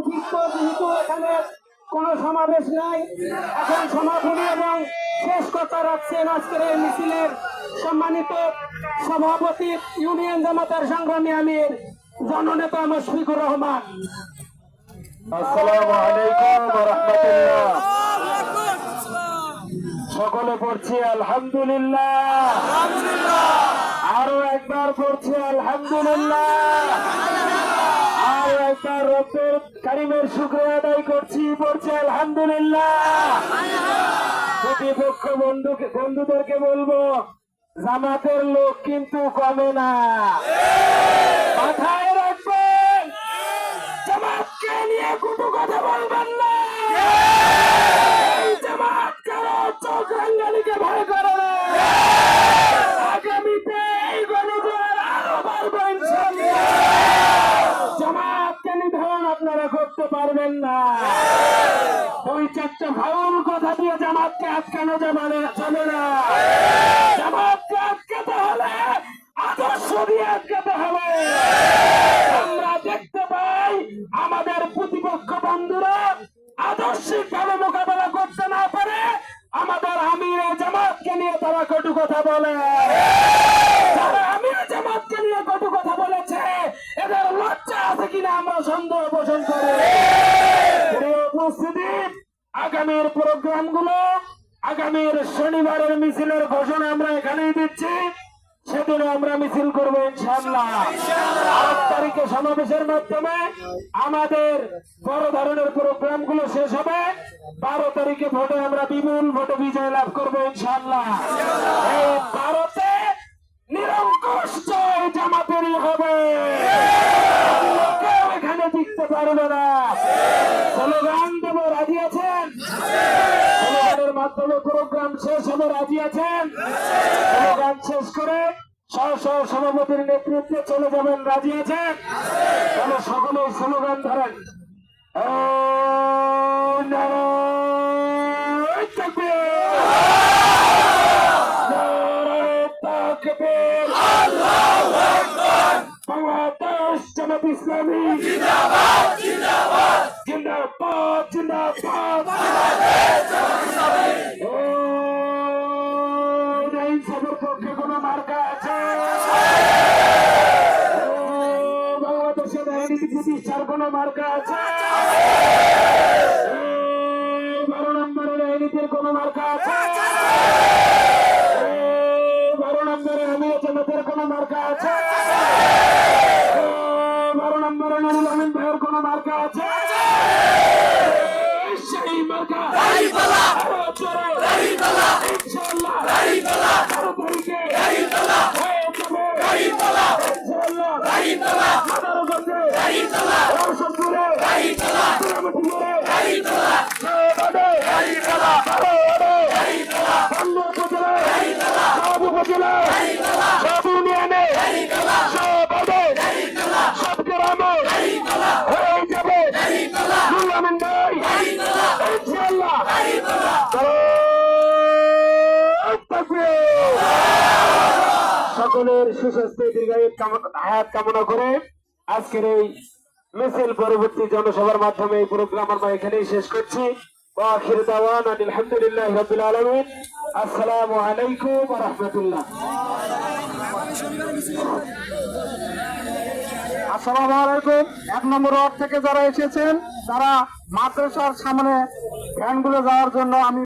সংক্ষিপ্ত, যেহেতু এখানে কোনো সমাবেশ নাই, এখন সমাপনী এবং শেষ কথা রাখছেন আজকের এই মিছিলের সম্মানিত সভাপতি ইউনিয়ন জামাতের সংগ্রামী আমির জননেতা মুশফিকুর রহমান। আসসালামু আলাইকুম ওয়া রাহমাতুল্লাহ। সকলে পড়ছি আলহামদুলিল্লাহ, আরো একবার পড়ছি আলহামদুলিল্লাহ, আরো একবার রব্বুল কারীমের শুকরিয়া আদায় করছি, পড়ছি আলহামদুলিল্লাহ। প্রতিপক্ষ বন্ধুদেরকে বলবো, জামাতের লোক কিন্তু কমে না, মাথায় রাখবেন। জামাতকে নিয়ে কোনো কথা বলবেন না। জামাত কারো চোখ রাঙ্গানিকে ভয় করে না। আগামীতে এই গণজোয়ার আরো বাড়বে ইনশাআল্লাহ। জামাতকে নিধন আপনারা করতে পারবেন না। ওই চারটা ফাউল কথা দিয়ে জামাতকে আটকানো যাবে না। জামাতকে আটকাতে হলে আদর্শ দিয়ে আটকাতে হবে। আমরা দেখতে পাই আমাদের প্রতিপক্ষ বন্ধুরা আদর্শিক ভাবে মোকাবেলা করতে না পারে আমাদের আমিরে জামাতকে নিয়ে তারা কটু কথা বলে। যারা আমিরে জামাতকে নিয়ে কটু কথা বলেছে এদের লজ্জা আছে কিনা আমরা সন্দেহ পোষণ করি। উপস্থিতি, আগামীর প্রোগ্রামগুলো, আগামীর শনিবারের মিছিলের ঘোষণা আমরা এখানেই দিচ্ছি। সেদিন আমরা মিছিল করবো ইনশাআল্লাহ। 8 তারিখে সমাবেশের মাধ্যমে আমাদের বড় ধরনের প্রোগ্রাম গুলো শেষ হবে। 12 তারিখে ভোটে আমরা বিপুল ভোটে বিজয় লাভ করবো ইনশাআল্লাহ। এই ভারতে নিরঙ্কুশ জয় জামাতেরই হবে, কেউ এখানে টিকতে পারবে না। স্লোগান দেব, রাজি আছেন? স্লোগানের মাধ্যমে প্রোগ্রাম শেষ হবে, রাজি আছেন? স্লোগান শেষ করে সহ সভাপতির নেতৃত্বে চলে যাবেন, রাজি আছেন? তাহলে সকলে স্লোগান ধরেন। নারায়ে তাকবীর, নারায়ে তাকবীর, আল্লাহু আকবার। বাংলাদেশ জামাত ইসলামী জিন্দাবাদ, জিন্দাবাদ, জিন্দাবাদ, জিন্দাবাদ। বাংলাদেশ জামাত ইসলামী। সবার পক্ষে কোন মার্কা আছে? বাংলাদেশের রাজনীতি প্রতিষ্ঠার কোন মার্কা আছে? 12 নম্বরের রাজনীতির কোন মার্কা আছে? 12 নম্বরের আমির জামাতের কোন মার্কা আছে? 12 নম্বরের নুরুল আমিন ভাইয়ের কোন মার্কা আছে? সেই মার্কা দাড়িপাল্লা, দাড়িপাল্লা, ইনশাআল্লাহ দাড়িপাল্লা, 12 তারিখে দাড়িপাল্লা হয়ে যাবে, দাড়িপাল্লা ইনশাআল্লাহ, দাড়িপাল্লা মাদারগঞ্জে, দাড়িপাল্লা রওশনপুরে, দাড়িপাল্লা রামপুরে, দাড়িপাল্লা সবাদে, দাড়িপাল্লা বারোয়ারে, দাড়িপাল্লা বান্দর উপজেলা, দাড়িপাল্লা সব উপজেলা, দাড়িপাল্লা সব ইউনিয়নে, দাড়িপাল্লা সবাদে, দাড়িপাল্লা সব গ্রামে, দাড়িপাল্লা হয়ে যাবে, দাড়িপাল্লা নুরুল আমিন ভাই, দাড়িপাল্লা ইনশাআল্লাহ, দাড়িপাল্লা। সকলের সুস্বাস্থ্য দীর্ঘায়ু হায়াত কামনা করে আজকের এই মিছিল পরবর্তী জনসভার মাধ্যমে এই প্রোগ্রাম আমরা এখানেই শেষ করছি। আখির দাওয়ানা আলহামদুলিল্লাহি রাব্বিল আলামিন। আসসালামু আলাইকুম ওয়া রাহমাতুল্লাহ। আসসালামু আলাইকুম। 1 নম্বর ওয়ার্ড থেকে যারা এসেছেন তারা মাদ্রাসার সামনে ভ্যানগুলো যাওয়ার জন্য আমি